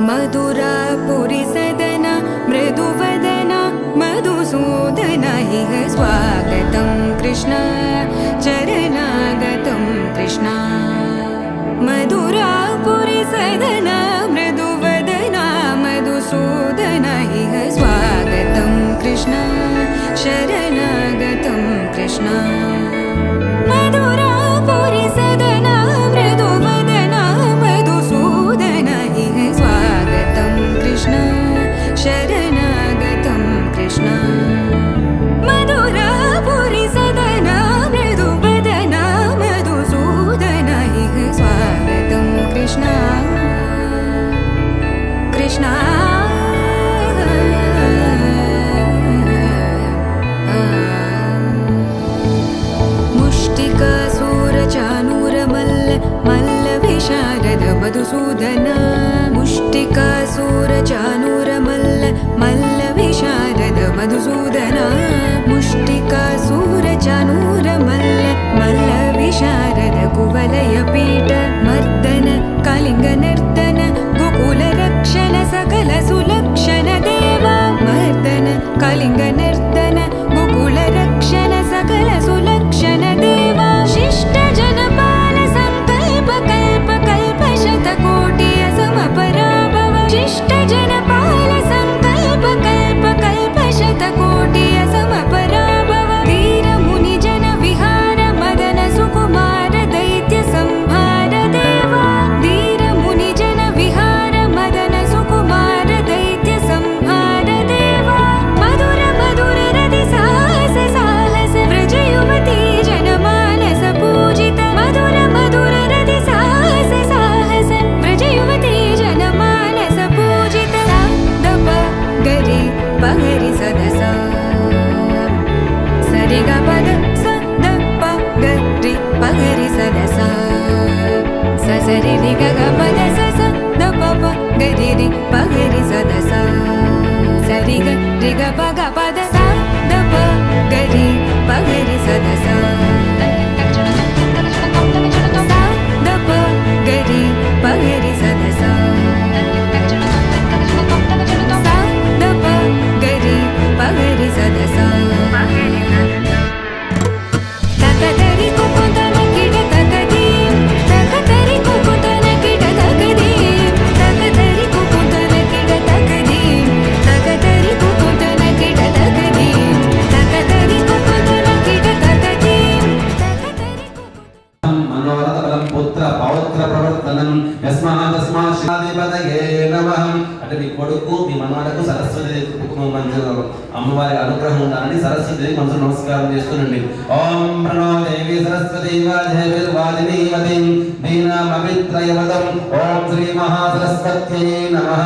मधुरापुरी सदन मृदुवदन मधुसूदन इह स्वागतं कृष्ण चरणागतं कृष्ण। मधुरापुरी सदन मृदुवदन मधुसूदन इह स्वागतं कृष्ण शरणागतं कृष्ण। मधुरापुरी सदन मृदुवदन मधुसूदन इह स्वागतं कृष्ण शरणागतं कृष्ण। मधुरापुरी सदन मृदुवदन मधुसूदन इह स्वागतं कृष्ण कृष्ण। मुष्टिकासूरचानूरमल्ल मल्लविशारद मधुसूदन मुष्टिकासूरचानूरमल्ल मल्लविशारद मधुसूदन मुष्टिकासूरचानूरमल्ल मल्लविशारद कुवलयपीठ मर्दन कलिङ्गनर्दन गोकुलरक्षण सकल सुलक्षण देवा मर्दन कलिङ्गनर्दन गोकुलरक्षण सकल सुलक्षण देवा शिष्ट जनपाल संकल्प कल्प कल्प शतकोटि असमपराभव शिष्ट जनपाल संकल्प कल्प कल्प शतकोटि असमपराभव धीर मुनि जन विहार मदन सुकुमार दैत्य संहार देवा धीर मुनि जन विहार मदन सुकुमार दैत्य संहार देवा मधुर मधुर रति साहस साहस व्रज युवती जनमानस पूजित मधुर मधुर रति साहस साहस व्रज युवती जनमानस पूजित सा दप गरि पगरि सदस सरि ग पद स द प गरि पगरि सदस स सरि रि ग ग पद स स द प प गरि रि पगरि सदस सरि ग रि ग प ग पद स द प गरि पगरि सदस स द प गरि पगरि सदस स द प गरि पगरि सदस तकतरि कुकुतन किट तकदीं तकतरि कुकुतन किट तकदीं तकतरि कुकुतन किट तकदीं तकतरि कुकुतन किट तकदीं तकतरि कुकुतन किट तकदीं तकतरि मनोरथबलं पुत्र पौत्र प्रवर्तनं यस्मात् శ్రీదేవతయే నమః। అంటే మీ కొడుకు మీ మనవడకు సరస్వతి అమ్మవారి అనుగ్రహం ఉండాలని సరస్వతి మనసు నమస్కారం చేస్తునండి। ఓం ప్రణో దేవి సరస్వతి వాజేవిర్వాజినీవతి దీనామవిత్రయవదం ఓం శ్రీ మహాసరస్వత్యై నమః।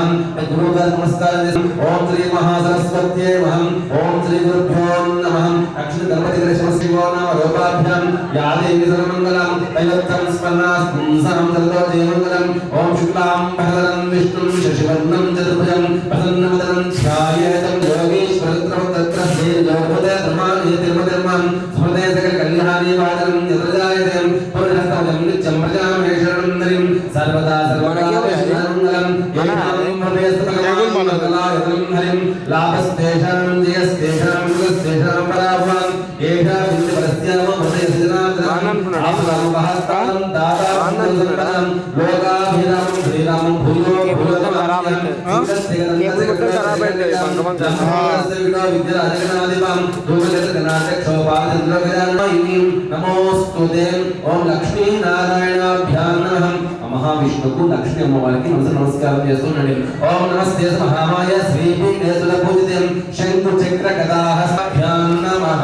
గురువు గారికి నమస్కారం చేసి ఓం శ్రీ మహాసరస్వత్యై నమః ఓం శ్రీ గురుభ్యో నమః। అక్షర గణపతి గణేశ శివో నామ రూపాభ్యాం యా దేవి సర్వమంగళం దైవత్వం స్మరణాస్తం సర్వతో దేవమంగళం। ఓం శుక్లాం భరధరం విష్ణుం శశివర్ణం చతుర్భుజం ప్రసన్నవదనం ధ్యాయేతం యోగీశ్వరత్రం తత్ర శ్రీ జగపదే ధర్మాని తిరుమధర్మం స్మృతే సకల కళ్యాణి వాదనం యత్రజాయతే పురుషస్తవం నిత్యం ప్రజామేశ్వరం నరిం సర్వదా సర్వకాలమంగళం ఏకం భవేస్తకలాయతం హరిం లాభస్తేషాం జయస్తేషాం కులస్తేషాం పరాభవం ఏషా విద్యవరస్యామ భవేసజనాత్రం ఆపదం వహస్తాం దాతాం సంపదం లోకాభిరామం శ్రీరామం భూయో భూయతమరామం నమోస్తుతే ఓం లక్ష్మీ నారాయణాభ్యాం నమః। మహావిష్ణువుకు లక్ష్మీ అమ్మవారికి నమస్కారం చేస్తున్నాను। ఓం నమస్తే మహామాయ శ్రీపీఠేశ్వర పూజితం శంకు చక్ర గదాహస్తాభ్యాం నమః।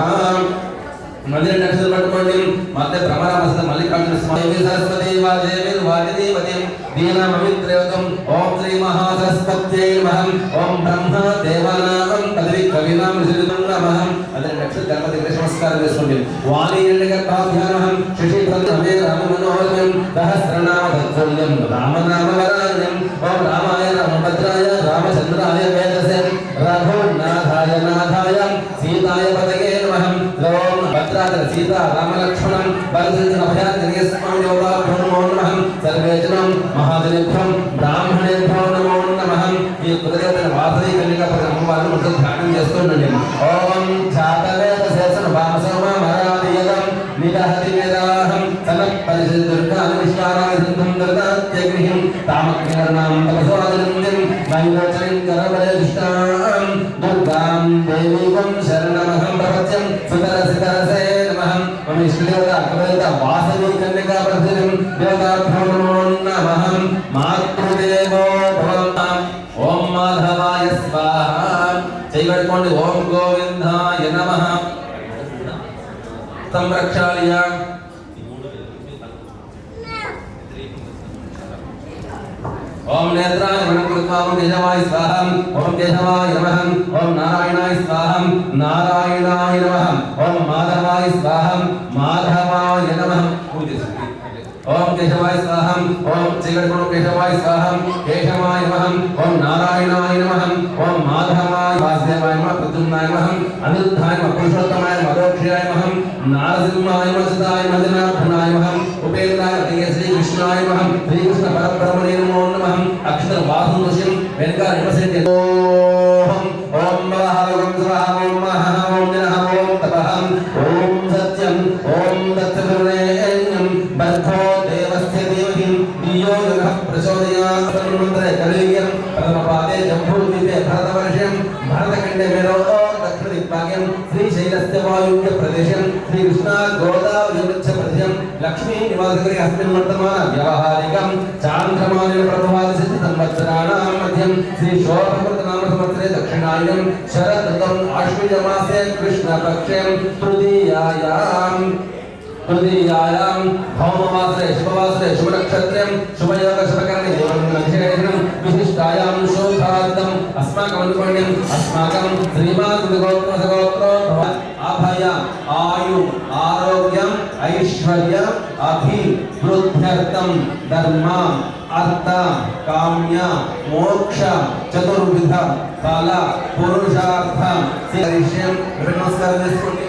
మళ్ళీ అక్షరం పట్టుకోండి మధ్య భ్రమరామస్త మల్లికార్జున స్వామి సరస్వతి వాజేవిర్వాజినీవతి దీనామవిత్రయోగం ఓం శ్రీ మహాసరస్వత్యై నమః ఓం బ్రహ్మ దేవానాం పదవి కవినాం ఋషితం నమః। అదే అక్షర గణపతి గణేశ నమస్కారం చేసుకోండి। వాణీయండగర్భాభ్యాం శశిప్రదమే రామమనోహరం సహస్రనామ తత్తుల్యం రామనామవరాణ్యం ఓం రామాయ రామభద్రాయ రామచంద్రాయ వేదసే రఘునాథాయ నాథాయ సీతాయ పతయే నమః। ఓం భద్ర भद्राचल सीता रामलक्ष्मणं भरतजनभयाजनयस्मान् योगाभ्यो नमो नमः सर्वे जनं महाजनेभ्यो ब्राह्मणेभ्यो नमो नमः ये कुलदेवतల వాసవి కన్యకా పరమవారం మొదలు ధ్యానం చేస్తుండండి ఓం ఛాతవేదసేన వామసోమ మరాదియదం నిదహతి వేదాహం సనత్ పరిషద్ దుర్గాన్ విశ్వారాయ సంతం దుర్గాత్యగ్నిహిం తామగ్నివర్ణాం తపస్వాదినందిం వైలోచనం కరబలే దుష్టాం దుర్గాం దేవీవం శరణమహం ప్రపత్యం సుతరసితరసే నమః మమ ఇష్టదేవత అగ్రదేవత వాసవి కన్యకా ప్రతిదినం దేవతాభ్యో నమో నమః మాతృదేవో భవ ఓం మాధవాయ స్వాహ చేయబడుకోండి ఓం గోవిందాయ నమః సంరక్షాళయ ఓం నేత్రాయ మనః ఓం కేశవాయ స్వాహ ఓం కేశవాయ నమః ఓం నారాయణాయ స్వాహ నారాయణాయ నమః ఓం మాధవాయ స్వాహ మాధవాయ నమః ఓం కేశవాయ స్వాహ ఓం శ్రీగణగుణ కేశవాయ స్వాహ కేశవాయ నమః ఓం నారాయణాయ నమః ఓం మాధవాయ వాసుదేవాయ నమః ప్రద్యుమ్నాయ నమః అనిరుద్ధాయ నమః పురుషోత్తమాయ నమః అదోక్షయాయ నమః నారసింహాయ నమః సదాయ మదనాభనాయ నమః ఉపేంద్రాయ నమః శ్రీకృష్ణాయ నమః శ్రీకృష్ణ పరబ్రహ్మణే నమో నమః అక్షర వాసుదోషం వెనక నివసించే ఓం ఓం మహాభగం స్వాహ ఓం మహా ఓం జనః ఓం తపః ఓం సత్యం ఓం దత్తగుణేయం బద్ధో దేవస్య దేవహిం దియో యుగః ప్రచోదయాత్ తన్మంత్రే కలియం ప్రథమపాదే జంబూద్వీపే భరతవర్షం భరతఖండే మేరో దక్షిణ దిగ్భాగ్యం శ్రీశైలస్య వాయువ్య ప్రదేశం శ్రీకృష్ణ గోదావరి వృక్ష ప్రదేశం లక్ష్మీ నివాసగృహే అస్మిన్ వర్తమాన వ్యవహారికం చాంద్రమాన ప్రభావాది సిద్ధ సంవత్సరాణాం మధ్యం శ్రీ శోభకృత నామ సంవత్సరే దక్షిణాయనం శరద్ ఋతుం ఆశ్వయుజ మాసే కృష్ణ పక్షే తృతీయాయాం భౌమవాసరే శుభవాసరే శుభనక్షత్రం శుభయోగ శుభకరణే దేవగణం విశిష్టాయాం శోభాదితం అస్మాకం అనుకోండ్యం అస్మాకం శ్రీమాన్ గోత్ర అభయ ఆయు ఆరోగ్యం ఐశ్వర్య అభివృద్ధ్యర్థం ధర్మ అర్థ కామ్య మోక్ష చతుర్విధ ఫల పురుషార్థ విషయం నమస్కారం చేసుకోండి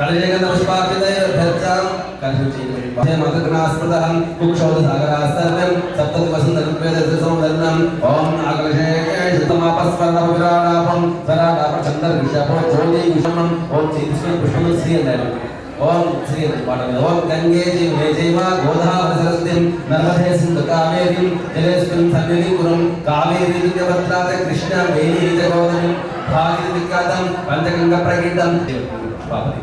కళజగత పుష్పార్చితైర్భ్యర్చాం కర్షుచీకరిపాదే మతగ్నాస్మృతః కుక్షౌదసాగరాः సర్వం సప్తతి వసంతరుపేదసంవర్ణం ఓం ఆకలశేషుతమాపస్మరణవిరాడాపం సరాడాపచందర్విషపో జ్యోతి విషమం ఓం శ్రీ పుష్పం శ్రీ అన్నారు ఓం శ్రీ పాఠం ఓం గంగే జీవ గోదావరి సరస్వతిం నర్మదే సింధు కావేరీం జలేస్మిన్ సన్నిధిపురం కావేరీ దివ్యభద్రాత కృష్ణ వేణీ జగోదరం భాగీరథికాతం పంచగంగ ప్రకీర్తం పాపతి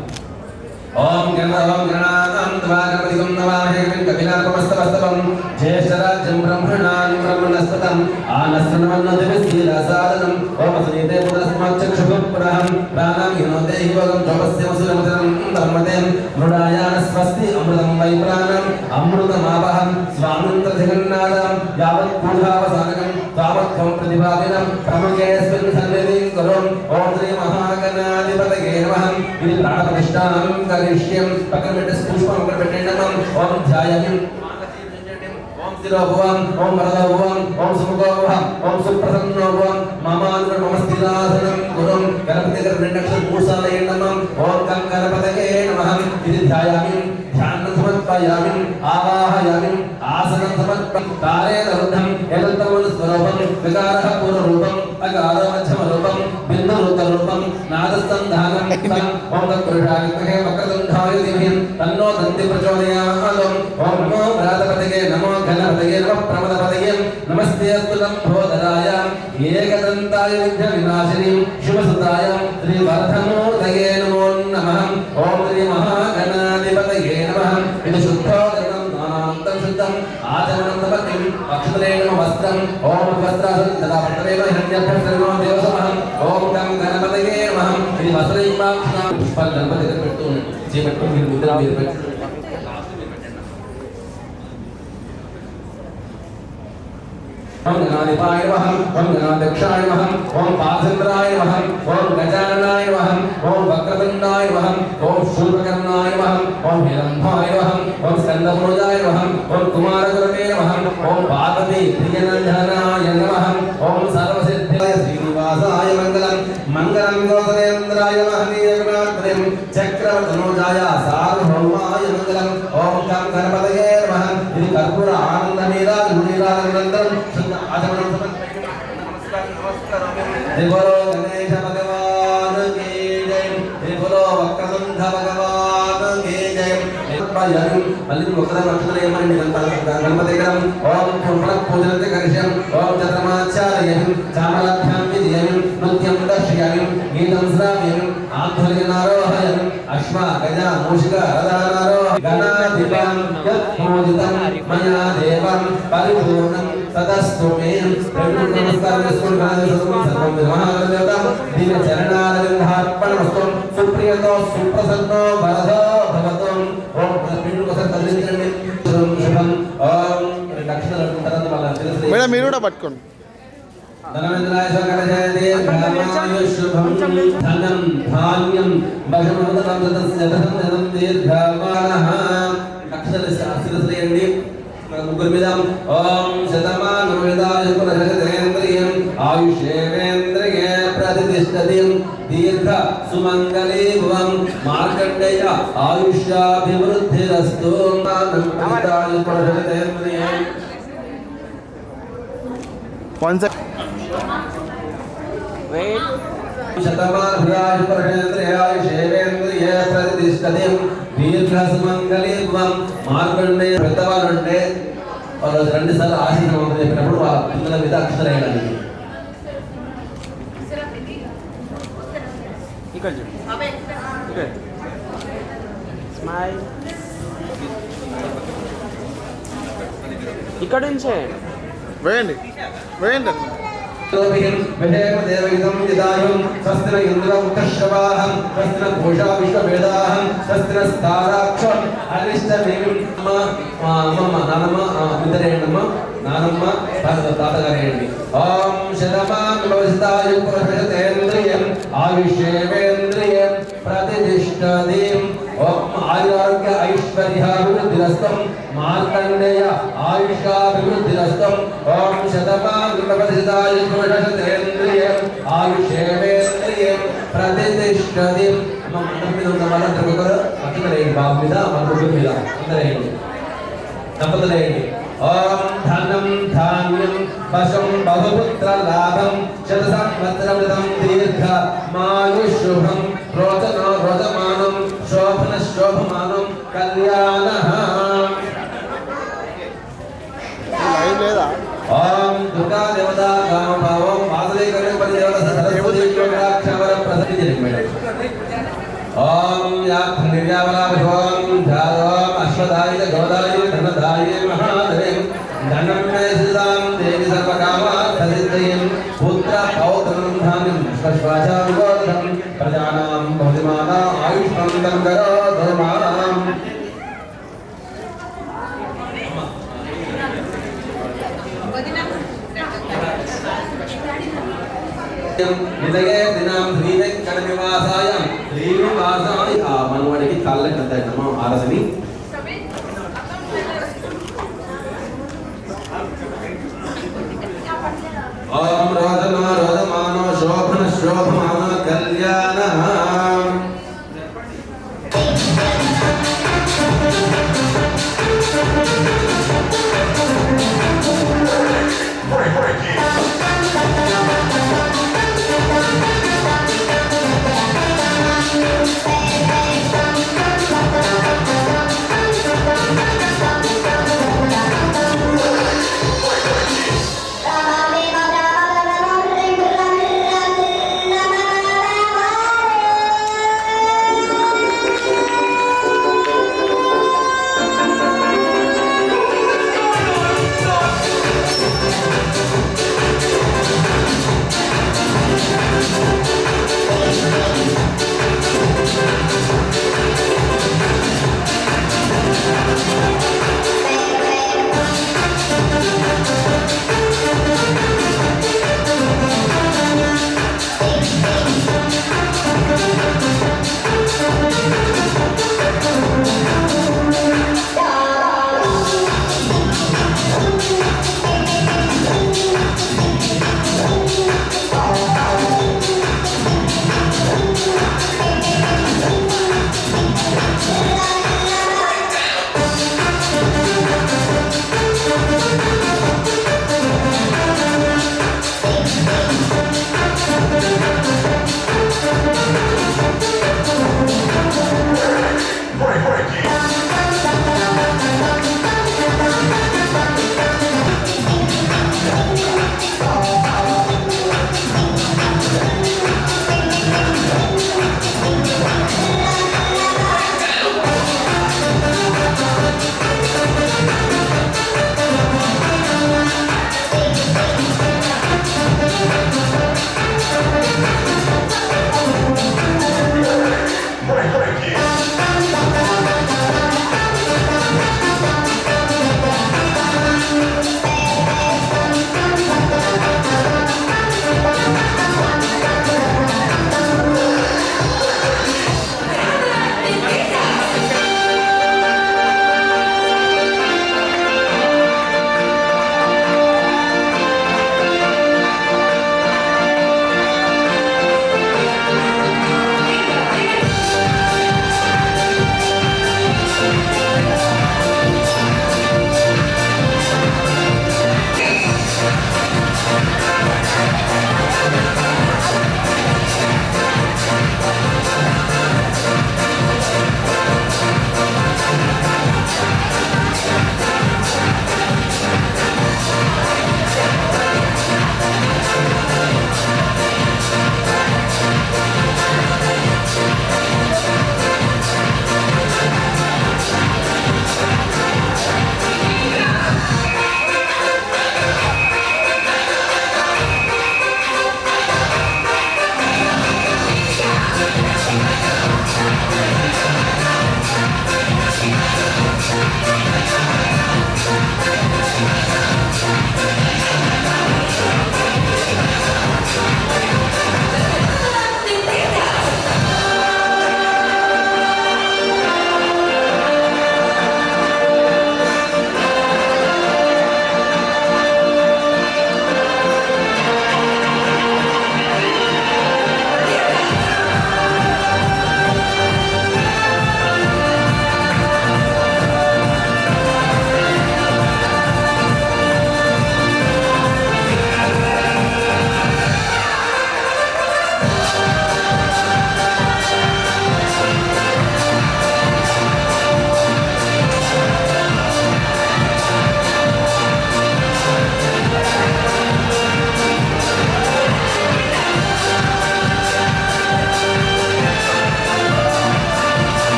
ఓం గణానాం త్వా గణపతిగం నమామహే కవినాకమస్తవస్తవం జ్యేష్ఠరాజ్యం బ్రహ్మణాం బ్రహ్మణస్పతం ఆనస్సనమన్నదివిశీలసాదనం ఓం సునీతే పునస్మాచ్చక్షుపురహం ప్రాణాం హినోతే హివగం జపస్యమసురమతరం ధర్మతే మృడాయాన స్వస్తి అమృతం వై ప్రాణం అమృతమావహం స్వామింద్రజగన్నాథం యావత్ పూజావసానకం తావత్వం ప్రతిపాదినం ప్రముఖేస్మిన్ సన్నిధిం కురుం ఓం శ్రీ మహాగణాధిపతయే నమః ఇది ప్రాణప్రతిష్ఠానం కరిష్యం పక్కన పెట్టేసి పుష్పం అక్కడ పెట్టండి ఓం ధ్యాయామి ఓం స్థిరోభవం ఓం వరదోభవం ఓం సుముఖోభవం ఓం సుప్రసన్నోభవం మమానుడు మమ స్థిరాసనం గురం గణపతి దగ్గర 2 అక్షరాలు 3 సార్లు వేయండి ఓం గం గణపతయే నమః ఇది ధ్యాయామి ధ్యానం సమర్పయామి ఆవాహయామి ఆసనం సమర్పయామి తారేణ రుద్ధం ఏదంతమను స్వరూపం వికారః పూర్వరూపం అకార మధ్యమ రూపం భిన్న రూపం నాదస్తంధానం ఓం తత్పురుషాయ వక్రతుండాయ ధీమహి తన్నో దంతి ప్రచోదయాత్ ఓం నమో ప్రాతపతయే నమో గణపతయే నమః ప్రమదపతయే నమస్తే అస్తు లంబోదరాయ ఏకదంతాయ విఘ్న వినాశిని శుభసుతాయ శ్రీ వర్ధమూర్తయే నమో నమః ఓం శ్రీ మహాగణాధిపతయే నమః ఇది శుద్ధోదరం నానాంతం శుద్ధం ఆచరణం సమర్పిం అక్షతలే నమ వస్త్రం ఓం వస్త్రాసనం తదా పట్టవేమ హిరణ్యభ్యం సర్వో దేవసమః ఓం గం గణపతయే నమః ఇది వస్త్రైమాక్షణ పుష్పాలు గణపతి దగ్గర పెడుతూ చేపట్టు మీరు ముద్ర మీరు పెట్టండి ఓం గణాధిపాయ నమః ఓం గణాధ్యక్షాయ నమః ఓం పార్శంద్రాయ నమః ఓం గజాననాయ నమః ఓం వక్రతుండాయ నమః ఓం శూర్పకర్ణాయ నమః ఓం హిరణ్యాయ నమః ఓం స్కందమోజాయ నమః ఓం కుమారగురవే నమః ఓం పార్వతీ ప్రియనందనాయ నమః ఓం సర్వసిద్ధాయ శ్రీనివాసాయ మంగళం మంగళం गोसरेन्द्राय महनीयगुणात्मनिं चक्रवर्तनोजाय सार्वभौमाय मंगलम् ओम गं गणपतये नमः इति कर्पूर आनन्दनीराजमुनीराजनन्दनं शुद्ध आचमनं नमस्कार बोलो गणेश भगवान की जय बोलो वक्रतुंड भगवान की जय मल्ली ఒకసారి లక్షణం ఏమని గణపతి దగ్గర ఓం పూజనంతే కరిష్యం ఓం చంద్రమాచార్యం చామలాభ్యాం విజయం నృత్యం దర్శయామి గీతం శ్రావ్యం ఆధ్వర్యనారోహయం అశ్వ గజ మూషిక రథానారోహ గణాధిపం యత్పూజితం మయా దేవం పరిపూర్ణం తదస్తు మే నమస్కారం చేసుకుని సర్వం మహాదేవత దివ్య చరణారవిందార్పణమస్తు సుప్రియతో సుప్రసన్నో వరదో భవతో ఓం మేడం మీరు కూడా పట్టుకోండి ముగ్గురు మీద ఓం శతమానోదాయుపురేంద్రియం ఆయుషేంద్రియే ప్రతిష్టతి దీర్ఘ సుమంగళీ భువం మార్కండేయ ఆయుష్యాభివృద్ధిరస్తు శతమానోదాయుపురేంద్రియాయుషేంద్రియే ప్రతిష్టతి దీర్ఘ సుమంగళీ భువం మార్కండేయ పెద్దవాళ్ళంటే వాళ్ళు 2 సార్లు ఆశీర్వాదం చెప్పినప్పుడు వాళ్ళ పిల్లల మీద అక్షరాలు ఇక్కడ నుంచే వేయండి వేయండి దేవయుధం యదాయం స్వస్తిన ఇంద్ర ఉత్తశ్రవాహం స్వస్తిన భూషా విశ్వవేదాహం స్వస్తిన స్థారాక్షం అరిష్టమేమి అమ్మమ్మ నానమ్మ ఇద్దరేండమ్మ నానమ్మ తాతగారేండి ఓం శతమానోజితాయ పురుషేంద్రియం ఆయుష్యేంద్రియం ప్రతిష్ఠతిం ఓం ఆయురారోగ్య ఐశ్వర్యాభివృద్ధిరస్తం మార్కండేయ ఆయుష్యాభివృద్ధిరస్తం ఓం శతమానోజితాయ పురుషేంద్రియం ఆయుష్యేంద్రియం ప్రతిష్ఠతిం మంత్రం మీద ఉన్న వాళ్ళందరూ ఒకరు అక్షరేయండి బాబు మీద మంత్రుల మీద అందరేయండి దంపతులేయండి ఓం ధనం ధాన్యం పశుం బహుపుత్ర లాభం శత సంవత్సరం దీర్ఘ మాయుషుభం రోచన రోచమానం శోభన శోభమానం కళ్యాణ లేదా ఓం దుర్గా దేవత ఓం వాసుదేవ గణపతి దేవత సరస్వతి క్షవర ప్రసన్న జరిగిపోయాడు ఓం యాజ్ఞావలాభం ధ్యానం అశ్వదాయ గోదాయ ధనదాయ మహాదేవ ధనం మే సిదాం దేవి సర్వకామార్థసిద్ధయం పుత్ర పౌత్రం ధాన్యం శ్వాచావిగోధం ప్రజానాం బహుమాన ఆయుష్మం గంగరో ధర్మాం నిలగే దినం శ్రీవేంకట నివాసాయ శ్రీనివాసాయ ఆ మనవాడికి కాళ్ళకి అంటాము ఆరసని ఓం రోదన రోదమానో శోభన శోభమాన కళ్యాణ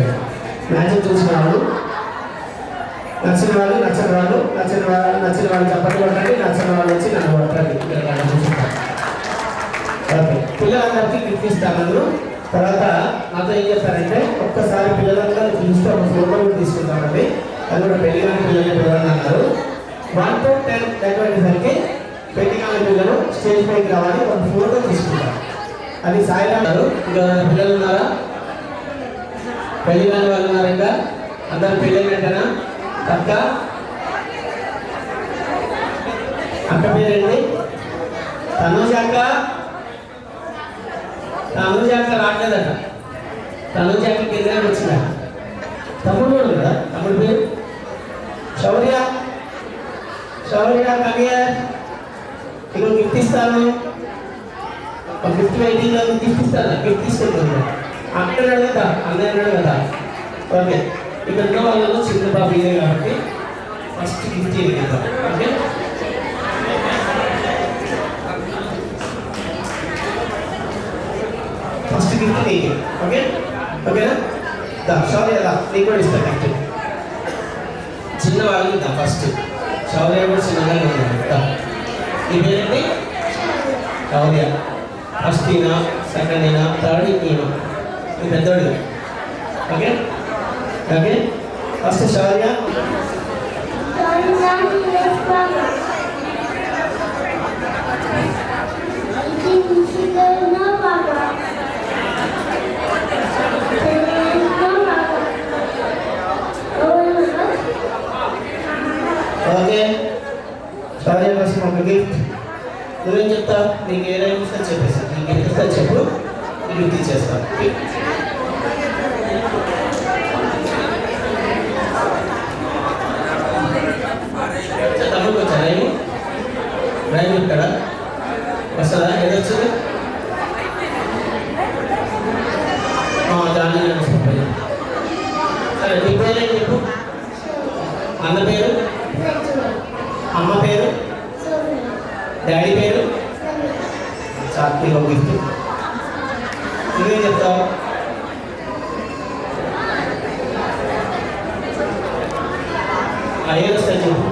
చూపించండి. మ్యాజిక్ చూసిన వాళ్ళు, నచ్చిన వాళ్ళు నచ్చిన వాళ్ళు చప్పట్లు కొట్టండి, నచ్చిన వాళ్ళు వచ్చి నన్ను కొట్టండి. చూసుకుంటాను. ఓకే, పిల్లలందరికీ గిఫ్ట్ ఇస్తాను. తర్వాత నాతో ఏం చెప్తారంటే ఒక్కసారి పిల్లలందరూ పిలిస్తే ఒక ఫోటో తీసుకుంటామండి. అది కూడా పెళ్లి కాని పిల్లల్ని పిల్లలని అన్నారు. 1 to 10 దగ్గరికి పెళ్లి కాని పిల్లలు స్టేజ్ పైకి రావాలి, ఒక ఫోటో తీసుకుంటారు. అది సాయిరామ్ గారు. ఇంకా పిల్లలు ఉన్నారా? పెళ్లి కాని వాళ్ళు ఉన్నారు? ఇంకా అందరు పెళ్ళైనట్టేనా? అక్క పేరేంటి? తనుజ అక్క రావట్లేదట. తనుజ అక్క కింద వచ్చిందా? తమ్ముడు కదా, తమ్ముడు పేరు శౌర్య కవియర్. ఇక గిఫ్ట్ ఇస్తాను, ఒక గిఫ్ట్ వెయిటింగ్ లో గిఫ్ట్ ఇస్తాను. గిఫ్ట్ తీసుకుంటున్నాను. అక్కడ అడుగుతా, అన్నయ్య అన్నాడు కదా. ఓకే, ఇక్కడ ఉన్న వాళ్ళలో చిన్న బాబు ఇదే కాబట్టి ఫస్ట్ గిఫ్ట్ ఇద్దాం. ఓకే, ఫస్ట్ గిఫ్ట్ నీకు. ఓకేనా? శౌర్య నీకు కూడా ఇస్తాను గిఫ్ట్. చిన్న వాళ్ళకి ఇద్దాం ఫస్ట్. శౌర్య కూడా చిన్నగానే ఉన్నాడు. ఈ పేరేంటి? శౌర్య. ఫస్ట్ ఈయన, సెకండ్ ఈయన, థర్డ్ ఈయన, ఈ పెద్దోడు. ఓకే, ఫస్ట్ శౌర్య. ఓకే, శౌర్య కోసం ఒక గిఫ్ట్. నువ్వేం చెప్తావు? నీకు ఏదైనా ఇస్తా చెప్పేసి, నీకు ఎంత ఇస్తా చెప్పు, నీకు గిఫ్ట్ ఇచ్చేస్తాను. తమ్ముడికి వచ్చా రైలు ఇక్కడ వస్తుందా? ఏదొచ్చింది? దాని సరే, నీ పేరేంటి చెప్పు. అన్న పేరు, అమ్మ పేరు, డాడీ పేరు. చాక్లీ ఒక గిఫ్ట్. నువ్వేం చెప్తావు? ఏది వస్తాయి చెప్పు.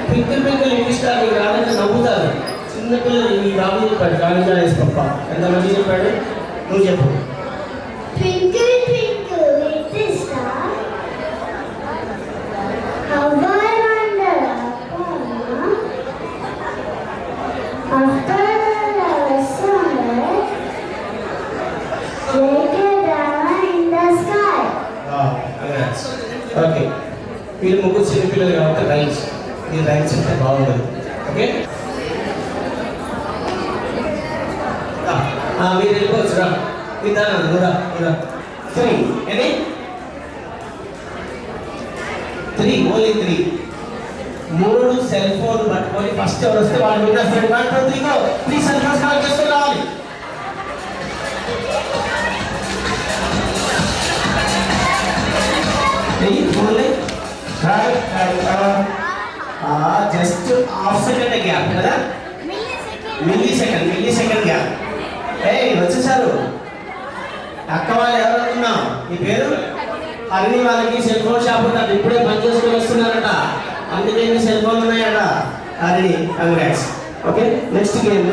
పింకిల్ ఇంగ్లీష్ కాదు రాదంటే నవ్వుతారు చిన్నపిల్లలు. ఈ బాబు చెప్పాడు కాలేజీ వేసి పప్ప ఎంత మంది చెప్పాడు. నువ్వు చెప్పు. ఓకే, వీళ్ళు ముగ్గురు చిన్నపిల్లలు కాబట్టి రైన్స్, ఈ రైన్స్ అంటే బాగుంటుంది. ఓకే, మీరు వెళ్ళిపోవచ్చు. రా విధానం నువ్వురా. 3 ఏంటి? 3 ఓన్లీ 3. 3 సెల్ ఫోన్ పట్టుకొని ఫస్ట్ ఎవరు వస్తే వాళ్ళు విన్నా. 1 2 3 గో. 3 సెల్ ఫోన్స్ కాల్ చేసుకొని రావాలి. జస్ట్ హాఫ్ సెకండ్ గ్యాప్ కదా, మిల్లీ సెకండ్ గ్యాప్. వచ్చేసారు అక్క వాళ్ళు ఎవరు అనుకున్నావు? నీ పేరు హరిణి. వాళ్ళకి సెల్ ఫోన్ షాప్ ఉంటారు, ఇప్పుడే పని చేసుకొని వస్తున్నారట, అందుకే సెల్ ఫోన్ ఉన్నాయట. Harini congrats. Okay, next game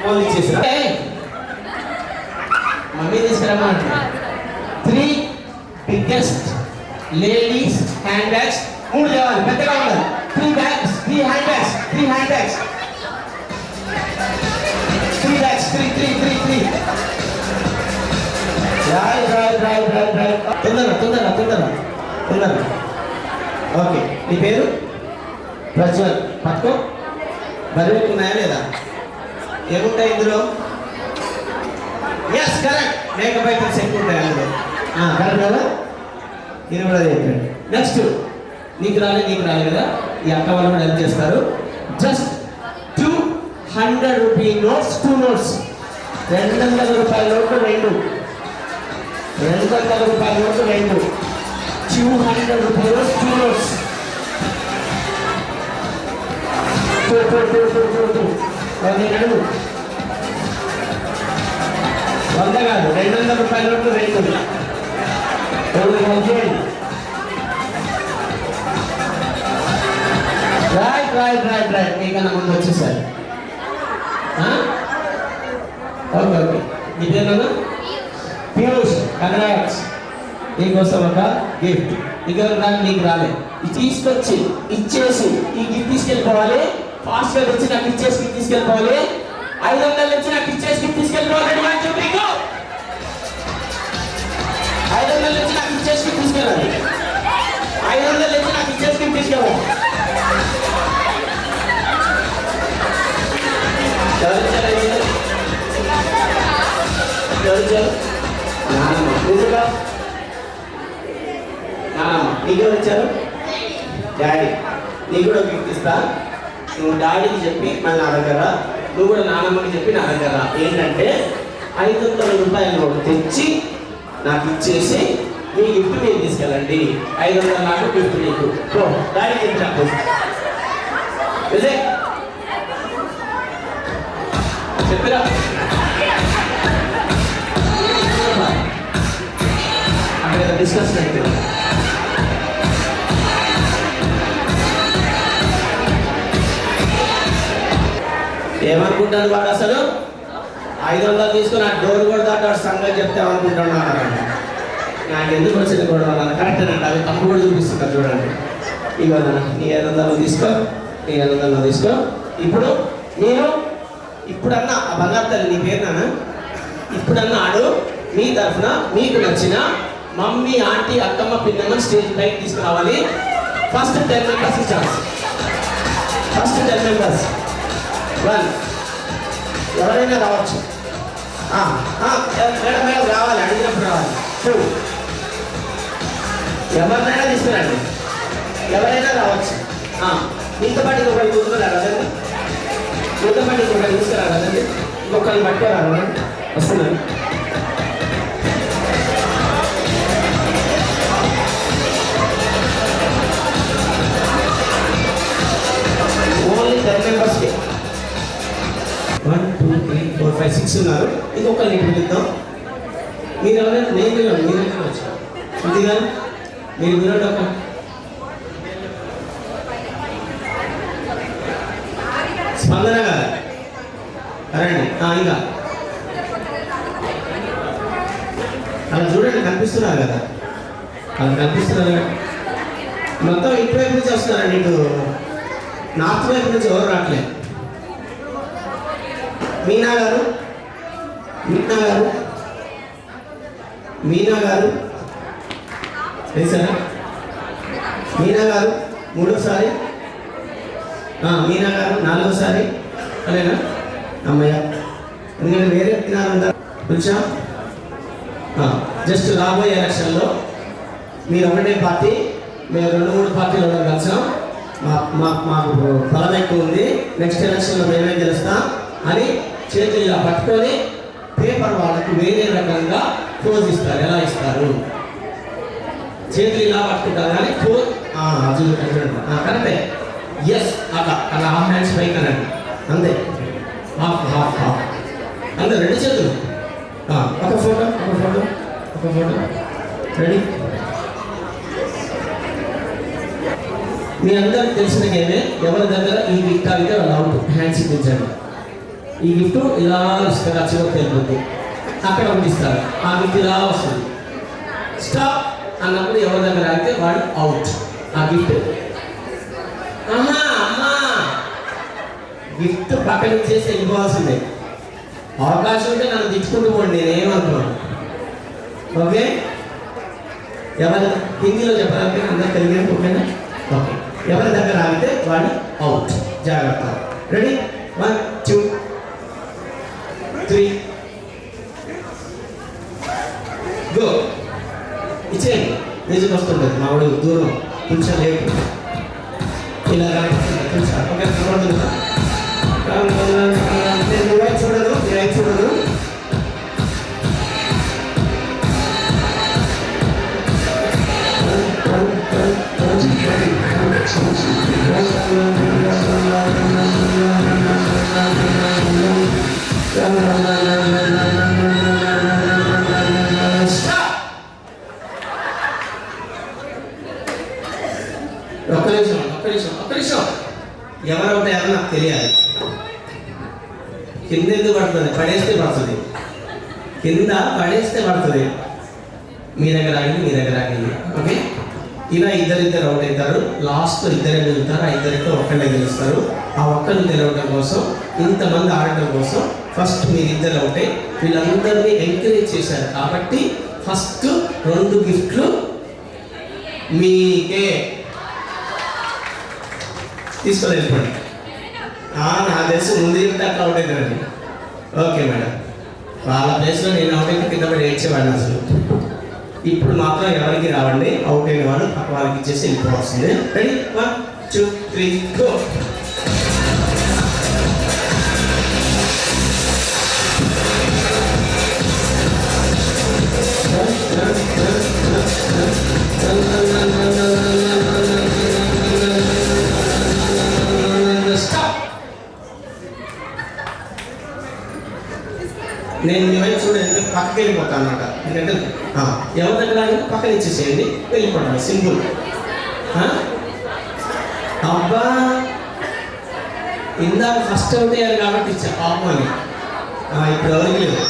phone ఇచ్చేసిరా. మమ్మీ తీసుకురమ్మా. 3 బిగ్గెస్ట్ లేడీస్ హ్యాండ్ బ్యాగ్స్. 3 లేవాలి, పెద్దగా ఉండాలి. 3 bags, 3 hand bags, 3 hand bags, 3 bags, 3. Right. తొందర. ఓకే, నీ పేరు? ప్రజ్వల్. పట్టుకో. బరువు ఉన్నాయా లేదా? ఏముంటాయి ఇందులో? Yes, correct. మేకప్ ఐటమ్స్ ఎక్కువ ఉంటాయి అందులో. కరెక్ట్ కదా? ఇది కూడా చెప్పండి. నెక్స్ట్ నీకు రాలేదు కదా, ఈ అక్క వాళ్ళు కూడా హెల్ప్ చేస్తారు. Just 200 rupee notes, 2 notes. 200 రూపాయల నోట్లు 2. 200 రూపాయల నోట్లు 2. 200 రూపాయల నోట్స్, 2 నోట్స్. నేను అడుగు కాదు 200 రూపాయల నోట్లు 2 రైట్ మీకన్నా ముందు వచ్చేసారు. ఓకే మీ పేరు పీయూష్, కంగ్రాట్స్. నీకోసం ఒక గిఫ్ట్. ఇక నీకు రాలే, ఇది తీసుకొచ్చి ఇచ్చేసి ఈ గిఫ్ట్ తీసుకెళ్ళిపోవాలి. ఫాస్ట్గా వచ్చి నాకు ఇచ్చేసి తీసుకెళ్ళిపోవాలి. 500 వచ్చి నాకు ఇచ్చేసి తీసుకెళ్ళిపోవాలి. 500 వచ్చి నాకు ఇచ్చేసి తీసుకెళ్ళాలి. 500 వచ్చి నాకు ఇచ్చేసి తీసుకెళ్ళాలి. నీకు వచ్చారు డాడీ. నీకు కూడా గిఫ్ట్ ఇస్తా. నువ్వు డాడీకి చెప్పి మళ్ళీ నా దగ్గర, నువ్వు కూడా నాన్నమ్మకి చెప్పి నా దగ్గర ఏంటంటే 500 రూపాయల నోటు తెచ్చి నాకు ఇచ్చేసి మీ గిఫ్ట్ మీరు తీసుకెళ్ళండి. 500 నాకు గిఫ్ట్ నీకు. డాడీకి చెప్పు చెప్పిరా. అక్కడ డిస్కషన్ అయితే ఏమనుకుంటాడు వాడు అసలు 500 తీసుకుని ఆ డోర్ కూడా దాటాడు సంగతి చెప్తే ఏమనుకుంటున్నాను. నాకు ఎందుకు వచ్చింది కూడా కరెక్ట్ అండి. అవి తప్పు కూడా చూపిస్తున్నారు చూడండి. ఇవాళ నీ 500 తీసుకో, నీ 500 తీసుకో. ఇప్పుడు నేను ఇప్పుడన్నా ఆ బంగారు తల్లి నీ పేరు నాన్న, ఇప్పుడన్నా ఆడు మీ తరఫున మీకు నచ్చిన మమ్మీ, ఆంటీ, అక్కమ్మ, పిన్నమ్మ స్టేజ్ పైకి తీసుకురావాలి. First 10 members chance. First 10 members 1 ఎవరైనా రావచ్చు. మేడం రావాలి, అడిగినప్పుడు రావాలి. 2 ఎవరినైనా తీసుకురండి, ఎవరైనా రావచ్చు. మీతో పాటు ఇంకొకటి కూర్చున్నారా కదండి, మీతో పాటు ఇంకొకటి తీసుకురారు కదండి, ఇంకొకరిని పట్టుకోరారు వస్తున్నాను. ఓన్లీ 10 మెంబర్స్కి 1 2 3 4 5 6 ఉన్నారు. ఇంకొకరిని పిలుద్దాం. మీరు ఎవరైనా నేను పిలవండి, మీరు వచ్చు ఇంటిగా మీరు వినండి. ఒక స్పందన గారు రండి. ఇంకా అలా చూడండి, కనిపిస్తున్నారు కదా, అలా కనిపిస్తున్నారు కదా. మొత్తం ఇటువైపు నుంచి వస్తున్నారండి, ఇటు నార్త్ వైపు నుంచి ఎవరు రావట్లేదు. మీనా గారు, మీనా గారు, మీనా గారు తెలుసారా? మీనా గారు 3వసారి, మీనా గారు 4వసారి. అదేనా అమ్మయ్య, ఎందుకంటే వేరే తినాలంటారు కొంచెం. జస్ట్ రాబోయే ఎలక్షన్లో మీరు ఒకటే పార్టీ, మేము 2-3 పార్టీలు కలిసాం. మాకు ఫలం ఎక్కువ ఉంది, నెక్స్ట్ ఎలక్షన్లో మేమే గెలుస్తాం అని చేతులు ఇలా పట్టుకొని పేపర్ వాళ్ళకి వేరే రకంగా ఫోజ్ ఇస్తారు. ఎలా ఇస్తారు? చేతులు ఇలా పట్టుకుంటారు కానీ ఫోజ్ కరెక్టే. ఎస్ అలా అలా హాఫ్ హ్యాండ్స్ పైకి అనండి, అంతే. హాఫ్ హాఫ్ హాఫ్ అంతే. 2 చేతులు. ఒక ఫోటో, ఒక ఫోటో, ఒక ఫోటో. రెడీ? మీ అందరికి తెలిసిన గేమే. ఎవరి దగ్గర ఈ గిఫ్ట్ అయితే వాళ్ళు అవుట్. హ్యాండ్స్ ఇప్పించండి. ఈ గిఫ్ట్ ఇలా ఇస్తారు, చివరికి వెళ్ళిపోతుంది. అక్కడ పంపిస్తారు, ఆ గిఫ్ట్ ఇలా వస్తుంది. స్టాప్ అన్నప్పుడు ఎవరి దగ్గర అయితే వాడు అవుట్. ఆ గిఫ్ట్ అమ్మా గిఫ్ట్ పక్కన చేసి వెళ్ళిపోవాల్సిందే. అవకాశం ఉంటే నన్ను తిట్టుకుంటూ పోండి, నేనేమనుకున్నాను. ఓకే, ఎవరి హిందీలో చెప్పాలంటే అందరూ తెలియదు. ఓకేనా? ఓకే, ఎవరి దగ్గర ఆగితే వాడు అవుట్. జాగ్రత్త. రెడీ? 1 2 3 గో. ఇచ్చేయండి. మ్యూజిక్ వస్తుంటుంది. మా వాడు దూరం కొంచెం లేపు ఇలా కొంచెం. ఓకే, నేను వైపు చూడను, మీ వైపు చూడను. పడుతుంది, పడేస్తే పడుతుంది, కింద పడేస్తే పడుతుంది. మీ దగ్గర ఆగింది. ఓకే, ఇలా ఇద్దరు అవుట్ అవుతారు. లాస్ట్ ఇద్దరే గెలుస్తారు. ఆ ఇద్దరితో ఒక్కళ్ళే గెలుస్తారు. ఆ ఒక్కళ్ళు గెలవడం కోసం, ఇంతమంది ఆడటం కోసం ఫస్ట్ మీరిద్దరు అవుట్ అయ్యి వీళ్ళందరినీ ఎంకరేజ్ చేశారు కాబట్టి ఫస్ట్ 2 గిఫ్ట్లు మీకే. తీసుకొని వెళ్ళిపోండి. నాకు తెలిసి ముందు చెప్తే అట్లా అవుట్ అవుతారండి. ఓకే మేడం, వాళ్ళ ప్లేస్లో నేను అవుట్ అయితే కింద పడి ఏడ్చేవాడిని అసలు. ఇప్పుడు మాత్రం ఎవరికి రావండి, అవుట్ అయిన వాళ్ళు పక్క వాళ్ళకి ఇచ్చేసి వెళ్ళిపోవాల్సిందే. Ready, 1 2 3 go. నేను మీ వైపు చూడండి, పక్కకి వెళ్ళిపోతాను అనమాట. ఎందుకంటే ఎవరి దగ్గర పక్కన ఇచ్చేసేయండి, వెళ్ళిపోండి, సింపుల్. అబ్బా, ఇందాక ఫస్ట్ అవుట్ అయ్యారు కాబట్టి ఇచ్చా పాపం అని. ఇప్పుడు ఎవరికి లేదు.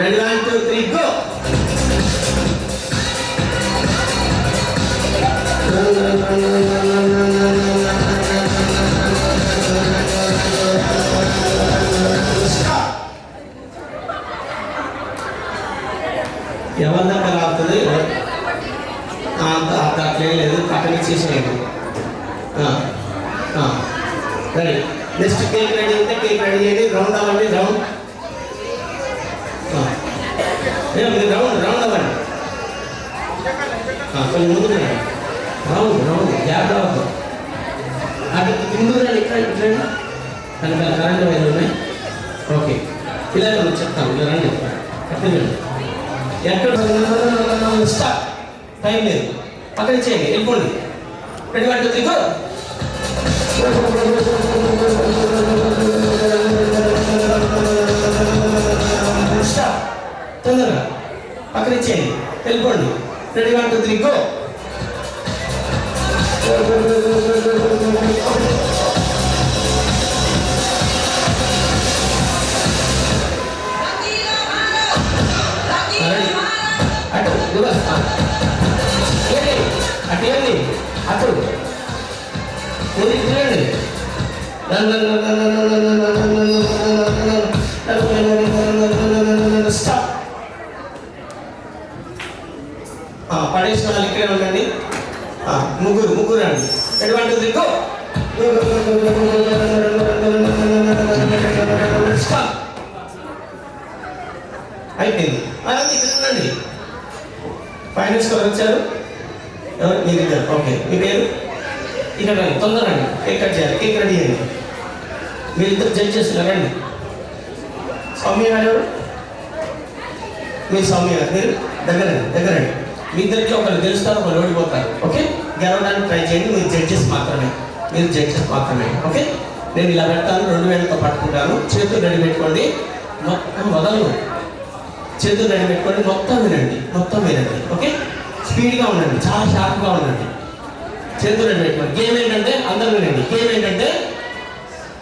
Ready, 1 2 3 go. ఎవరి దగ్గర అవుతుంది అట్లే లేదు, పక్కన ఇచ్చేసేయండి. రెడీ, నెక్స్ట్ కేక్ రెడీ అయితే కేక్ రెడీ చేయండి. రౌండ్ అవ్వండి, రౌండ్ అవ్వండి. కొంచెం ముందు రౌండ్ గ్యాప్ రావద్దు. అది ముందు రండి, ఇక్కడ కరెంట్ వైర్లు ఉన్నాయి. ఓకే, ఇలా చెప్తాను, ఇలా రండి, ఎక్కడ స్టాప్, టైం లేదు, పక్కన చేయండి, వెళ్ళిపోండి. Ready, 1 2 3 go. స్టాప్, తొందరగా పక్కన చేయండి, వెళ్ళిపోండి. Ready, 1 2 3 go. అటు స్టాప్. పడేసిన వాళ్ళు ఇక్కడే ఉండండి. ముగ్గురు అండి. Ready, 1 2 3 go. స్టాప్, అయిపోయింది. ఇక్కడ ఉండండి. ఫైనల్ స్కోర్ వచ్చారు ఎవరు? మీరు ఇద్దరు. ఓకే, మీ పేరు? ఇక్కడ రండి, తొందరగా రండి, కేక్ కట్ చేయాలి, కేక్ రెడీ చేయండి. మీరిద్దరు జడ్జ్ చేస్తున్నారు, రండి. సౌమ్య గారు ఎవరు? మీరు సౌమ్య గారు, మీరు దగ్గరండి. మీ ఇద్దరికి ఒకరు గెలుస్తారు, ఒకరు ఓడిపోతారు. ఓకే, గెలవడానికి ట్రై చేయండి. మీరు జడ్జెస్ మాత్రమే. ఓకే, నేను ఇలా పెడతాను, 2 వేలతో పట్టుకుంటాను. చేతులు రెడీ పెట్టుకోండి, మొత్తం వదలను. చేతులు రెడీ పెట్టుకోండి, మొత్తం వినండి. ఓకే, స్పీడ్గా ఉండండి, చాలా షార్ప్గా ఉండండి. చేతులు రెడీ పెట్టుకోండి. గేమ్ ఏంటంటే అందరూ వినండి. గేమ్ ఏంటంటే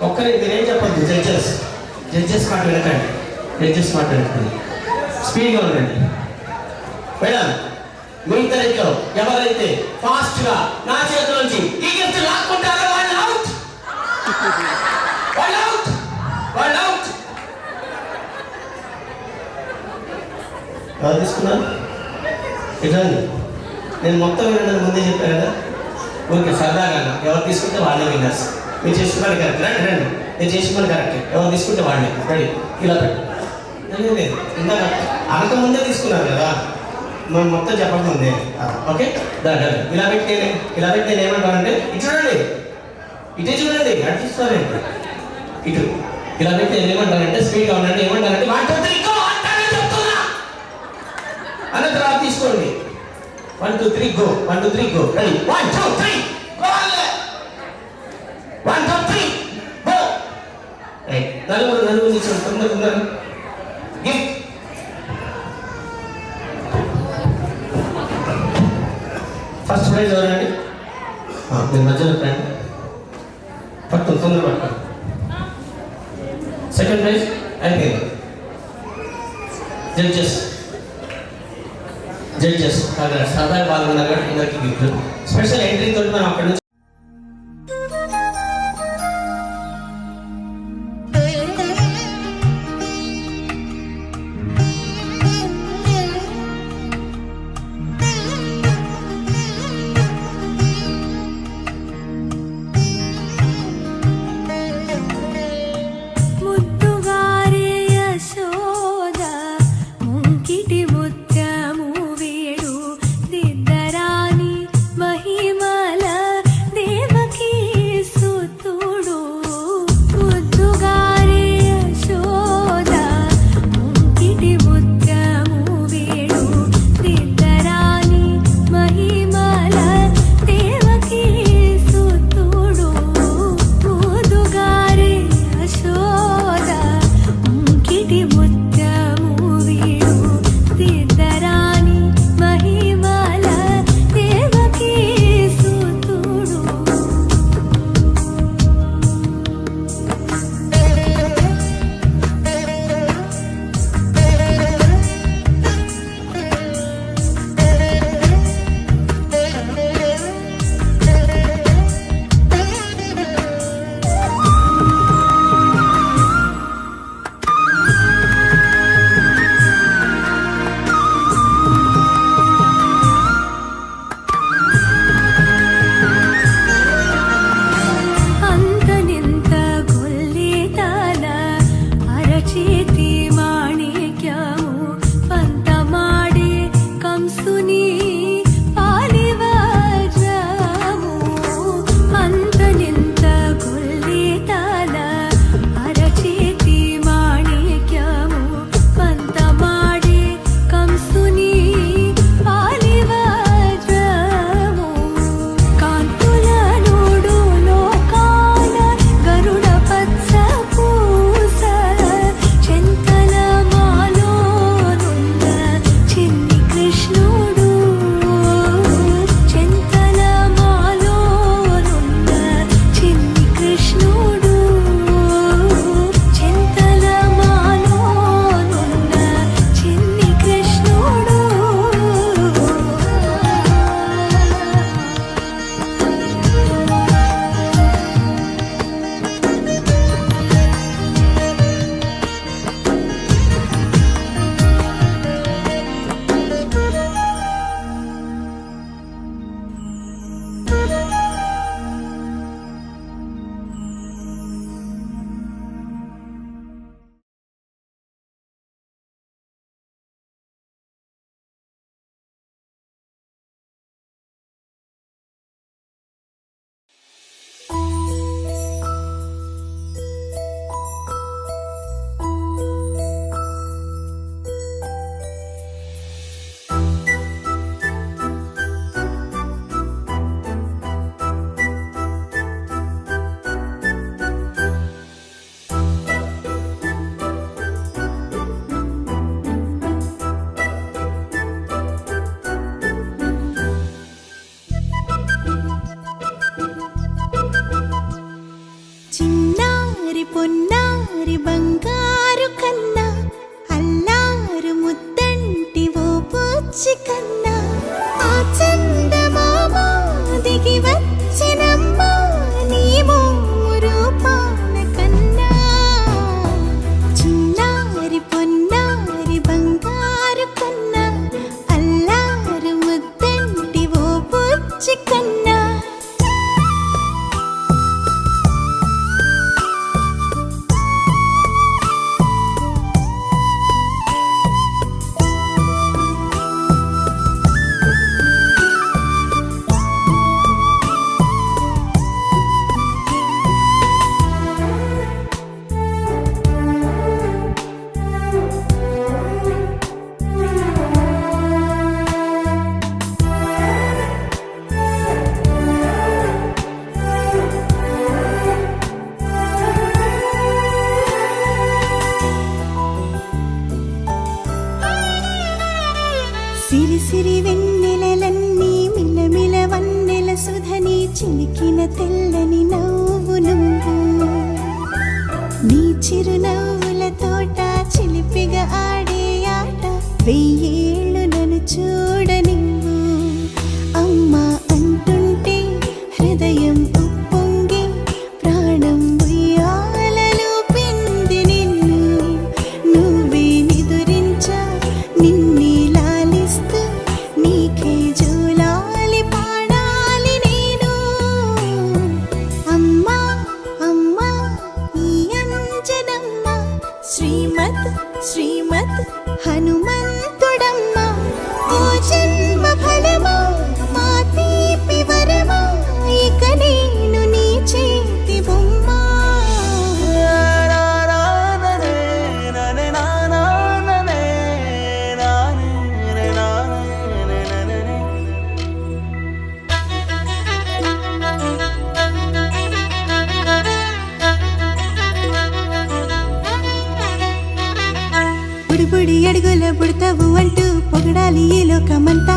ఒక్కరికి మీరేం చెప్పండి, జడ్జెస్ మాట వినకండి. స్పీడ్గా ఉండండి. మేడం, మీ ఇద్దరిలో ఎవరైతే ఫాస్ట్గా నా చేతుల నుంచి ఈ గిఫ్ట్ లాక్కుంటారో వాళ్ళు అవుట్. ఎవరు తీసుకున్నారు? ఇదండి, నేను మొత్తం వినండి, ముందే చెప్పాను కదా. ఓకే, సరదాగా ఎవరు తీసుకుంటే వాళ్ళే విన్నర్స్. మీరు చేసుకున్నారు కరెక్ట్, రండి. నేను చేసుకున్నాను కరెక్ట్, ఎవరు తీసుకుంటే వాళ్ళే. రెడీ, ఇలా పెట్టు. లేదు, ఇందాక అనక ముందే తీసుకున్నారు కదా, మనం మొత్తం చెప్పకముందే. ఓకే, ఇలా పెట్టి నేను ఏమంటానంటే ఇటే చూడండి, అడిగిస్తానండి. ఇటు ఇలా పెట్టి నేను ఏమంటానంటే స్పీడ్గా ఉండండి. ఏమంటానంటే 1 2 3 గో అంటానే చెప్తున్నా. అన్న తర్వాత తీసుకోండి. 1 2 3 go. 1 2 3 go. Ready, 1 2 3 go. 1 2 3 go. నలుగురు నిల్చోండి, తొందరగా గిఫ్ట్. ఫస్ట్ ప్రైజ్ ఎవరండి? మీరు మధ్యలో రండి, పట్టుకోండి, తొందరగా పట్టుకోండి. సెకండ్ ప్రైజ్ అయిపోయింది. జడ్జెస్ సాధారణ పాల్గొన్నారు కాబట్టి అందరికీ గిఫ్ట్. స్పెషల్ ఎంట్రీ తోటి మనం అక్కడ నుంచి పొన్నారి బంగారు కన్నా అల్లారు ముద్దంటి ఓ పుచ్చి కన్నా ఆ చందమామ దిగి వచ్చినమ్మా నీ రూపాన కన్నా చిన్నారి పొన్నారి బంగారు కన్నా అల్లారు ముద్దంటి ఓ పుచ్చి కన్నా సిరి సిరి వెన్నెలలన్నీ మిలమిల వన్నెల సుధని చిలికిన తెల్లని నవ్వు నువ్వు నీ చిరునవ్వుల తోట చిలిపిగా ఆడే ఆట వెయ్యేళ్ళు నన్ను చూడనివ్వు అమ్మా అంటుంటే హృదయం ఉప్పొంగి ప్రాణం ఉయ్యాలలో పిండి నిన్ను నువ్వే నిదురించా నిన్నే లాలిస్తూ నీకే జోలాలి పాడాలి నేను అమ్మా అమ్మా ఈ అంజనమ్మ శ్రీమత్ శ్రీమత్ హనుమంతుడమ్మ ఓ జన్మ ఫలమా మా తీపి వరమా ఇక నేను నీ చేతి బొమ్మ బుడిబుడి అడుగుల బుడతావు అంటూ పొగడాలి ఈ లోకమంతా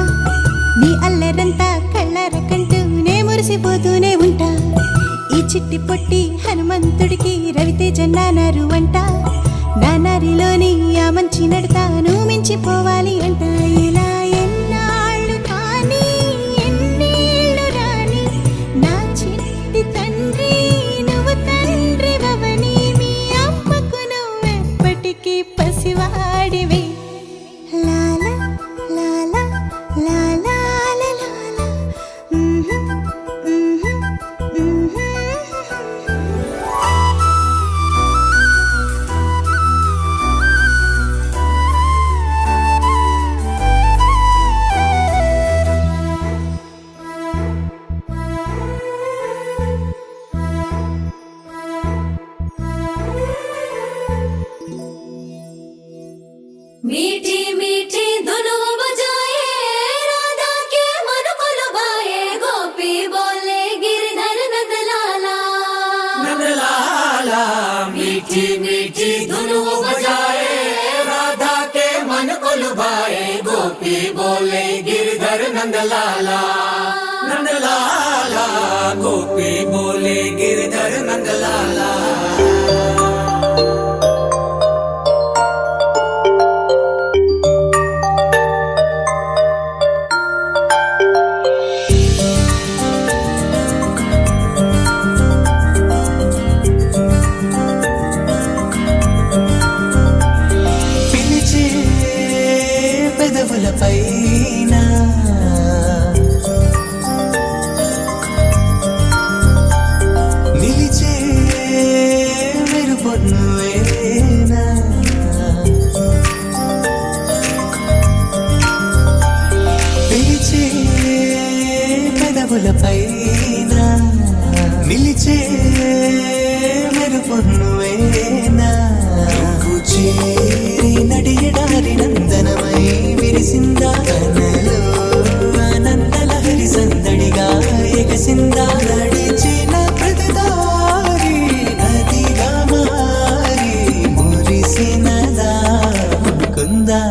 నీ అల్లరంతా కళ్ళార కంటూ నే మురిసిపోతూనే ఉంటా ఈ చిట్టి పొట్టి హనుమంతుడికి రవితేజ నానారు అంట నానారిలోని ఆ మంచి నడతాను మించిపోవాలి అంట ఇలా ఎన్నాళ్ళు కానీ ఎన్నేళ్ళు రాని నా చిట్టి తండ్రి నువ్వు తండ్రి భవని మీ అమ్మకు నువ్వెప్పటికీ పసివాడివే లాలా లాలా లాలా లాలా मीठी मीठी धुन बजाए राधा के मन को लुभाए गोपी बोले गिरधर नंदलाला नंदलाला मीठी मीठी धुन बजाए राधा के मन को लुभाए गोपी बोले गिरधर नंदलाला नंदलाला गोपी बोले गिरधर नंदलाला పైన నిలిచే మెరుపొన్నువేనా పిలిచే పెదవుల పైన నిలిచే మెరుపొన్నువేనా చేరి నడియడారి నందనమై విరిసిందా కనలో ఆనందలహరి సందడిగా ఎగసిందా నడిచిన ప్రతిదారి నదిగా మారి మురిసినదా కుందా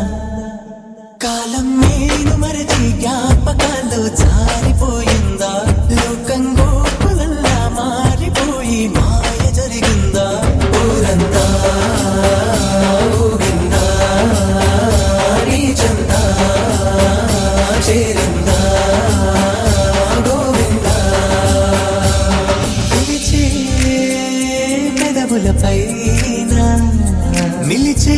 కాలం నేను మరచి జ్ఞాపకాలు జారిపోయిందా లోకం గోపులల్లా మారిపోయి మాయ జరిగిందా ఊరంతా చేరిందా గోవిందా పిలిచే పెదవుల పైన నిలిచే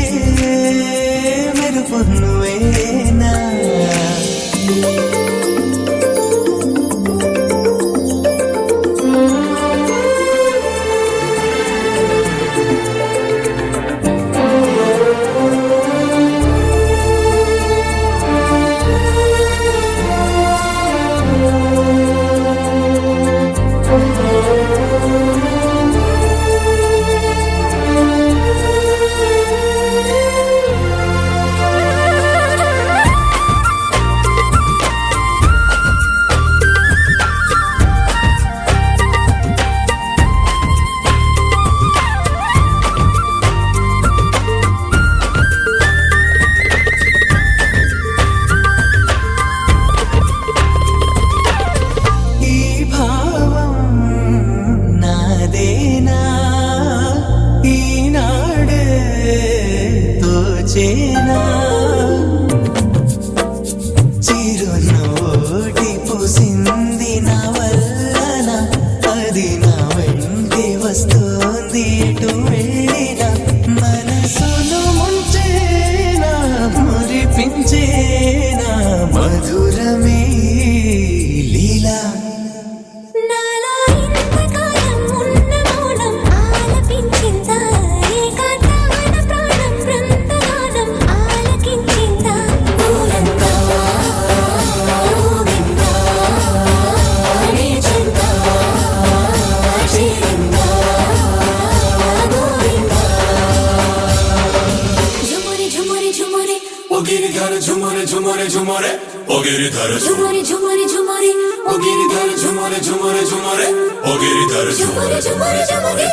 కొలిచేనా చిరునోటి పూసింది నా వల్లన అది నా వెంటే వస్తుంది ఎటు వెళ్ళినా మనసును ముంచేనా మురిపించేనా మధురమే లీలా నాలో ఇంతకాలం ఉన్న మౌనం ఆలపించిందా ఏకాంతాన ప్రాణం బృందగానం ఆలకించిందా ఊరంతా ఊగిందా నీ చెంత చేరిందా గోవిందా ఝుమురి ఝుమురి ఝుమురి ओ गिरिधर झुमरे झुमरे झुमरे ओ गिरिधर ఝుమురి ఝుమురి ఝుమురి ओ गिरिधर झुमरे झुमरे झुमरे ओ गिरिधर ఝుమురి ఝుమురి ఝుమురి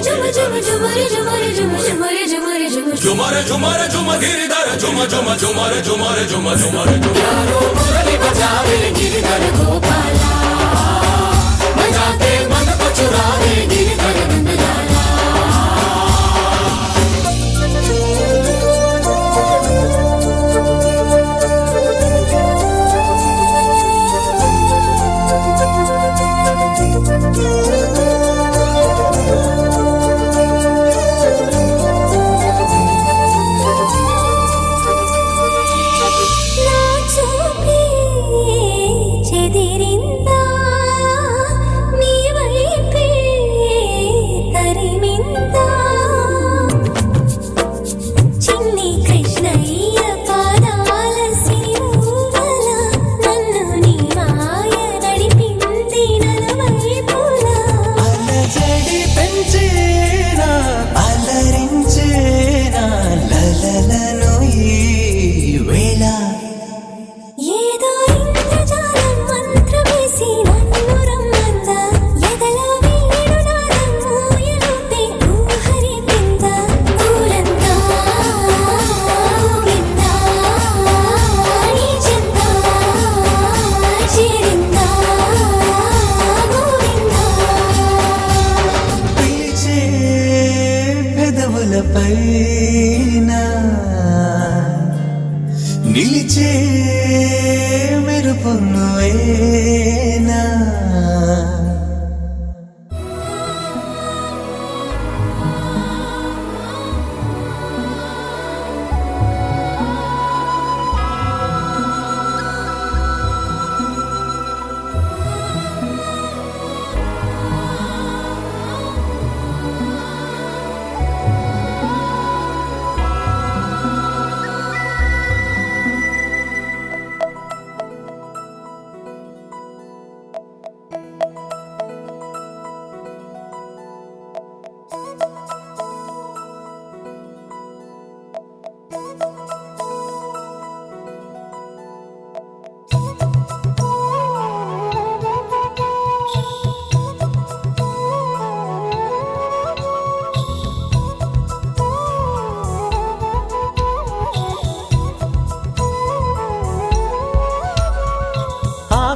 ఝుమురి ఝుమురి ఝుమురి ఝుమురి ఝుమురి ఝుమురి झुमरे झुमरे झुम गिरिधर झुम झुम झुमरे झुमरे झुम झुमरे यारो मुरली बजावे गिरिधर गोपाला बजाते मन को चुरावे गिरिधर नंदलाला నా చూపే చెదిరిందా నీ వైపే తరిమిందా చిన్ని కృష్ణయ్య పాదాల సిరువల నన్ను నీ మాయ నడిపింది నలువైపులా అలజడి పెంచేనా అలరించేనా లలలను ఈ వేళ ఏదో ఇంద్రజాలం మంత్రమేసి నన్ను రమ్మందా ఎదలో వేణునాదం ఊయలుపే ఊహరిపిందా ఊరంతా ఊగిందా నీ చెంత చేరిందా గోవిందా పిలిచే పెదవులపైన నిలిచే మెరుపును వేనా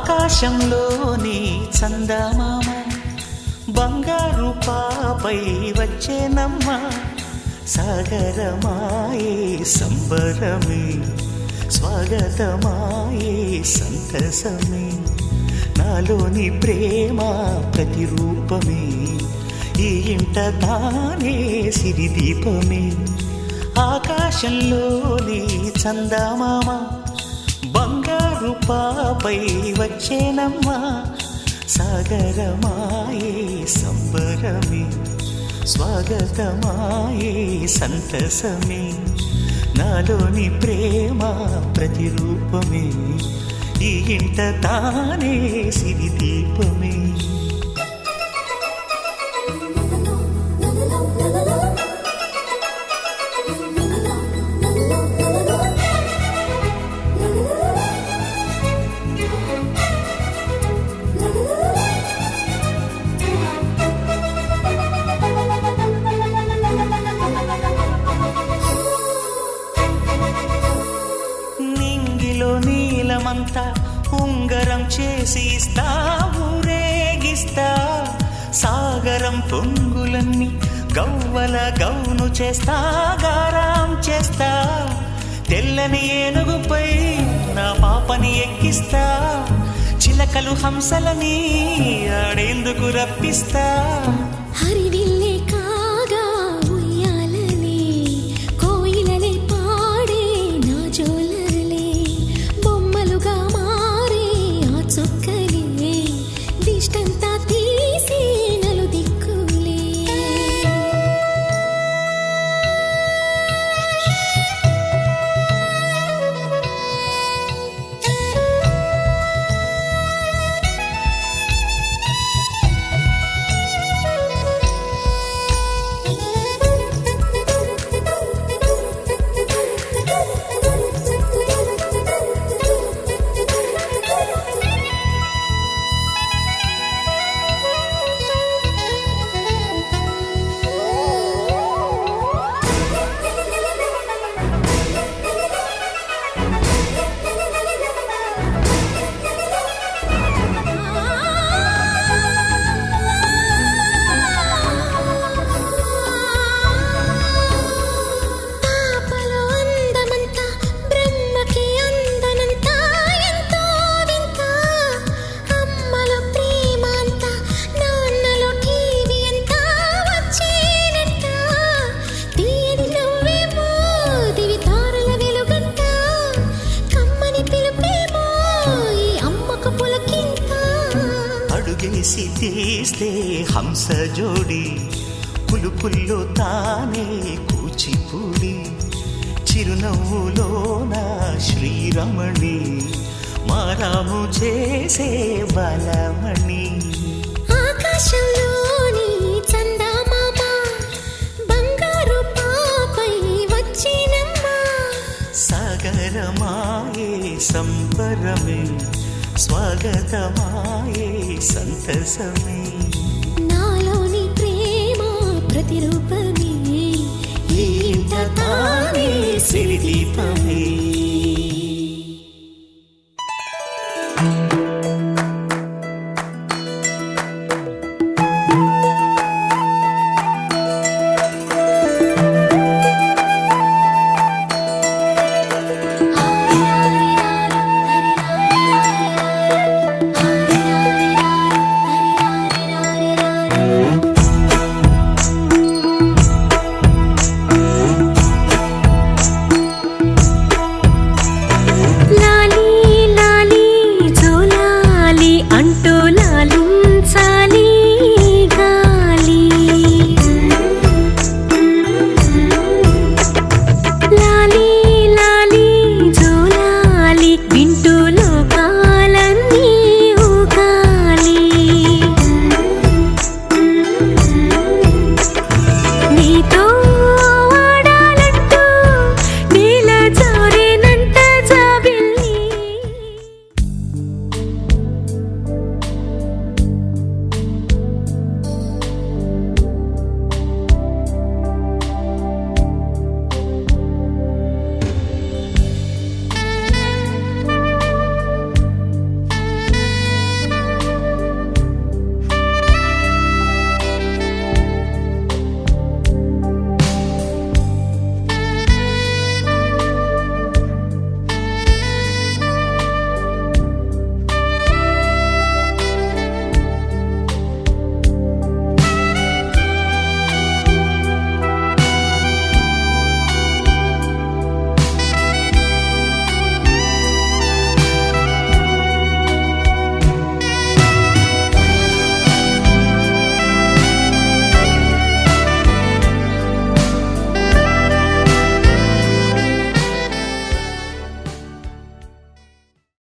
ఆకాశంలోని చందమామ బంగారు పాపై వచ్చేనమ్మ సాగరమాయే సంబరమే స్వాగతమాయే సంతసమే నాలోని ప్రేమ ప్రతిరూపమే ఈ ఇంట తానే సిరిదీపమే ఆకాశంలోని చందమామ బంగారు పాపై వచ్చేనమ్మా సాగరమాయే సంబరమే స్వాగతమాయే సంతసమే నాలోని ప్రేమ ప్రతిరూపమే ఈ ఇంట తానే సిరిదీపమే నింగిలో నీలమంతా ఉంగరం చేసి ఇస్తా ఊరేగిస్తా సాగరం పొంగులన్నీ గవ్వల గౌను చేస్తా గారాం చేస్తా తెల్లని ఏనుగుపై నా పాపని ఎక్కిస్తా చిలకలు హంసలని ఆడేందుకు రప్పిస్తా హరివిల్లే కాగా ఉయ్యాలలే కోయిలలే పాడే నా జోలలే బొమ్మలుగా మారే ఆ చొక్కలే దిష్టంతా తీసి నలు దిక్కులే పాపలో అందమంతా బ్రహ్మకి అందనంతా ఎంతో వింత అమ్మలో ప్రేమ అంతా నాన్నలో టీవీ అంతా వచ్చేనంట తీయని నవ్వేమో దివి తారల వెలుగంట కమ్మని పిలుపేమో ఈ అమ్మకు పులకింత అడుగేసి తీస్తే హంస జోడి పులుపుల్లో తానే కూచిపూడి చిరునవ్వులోన శ్రీరమణి మారాము చేసే బలమణి ఆకాశంలోని చందమామ బంగారు పాపై వచ్చినమ్మా సాగరమాయే సంబరమే స్వాగతమాయే సంతసమే నాలోని ప్రేమ ప్రతిరూపమే ఈ ఇంట తానే సిరిదీపం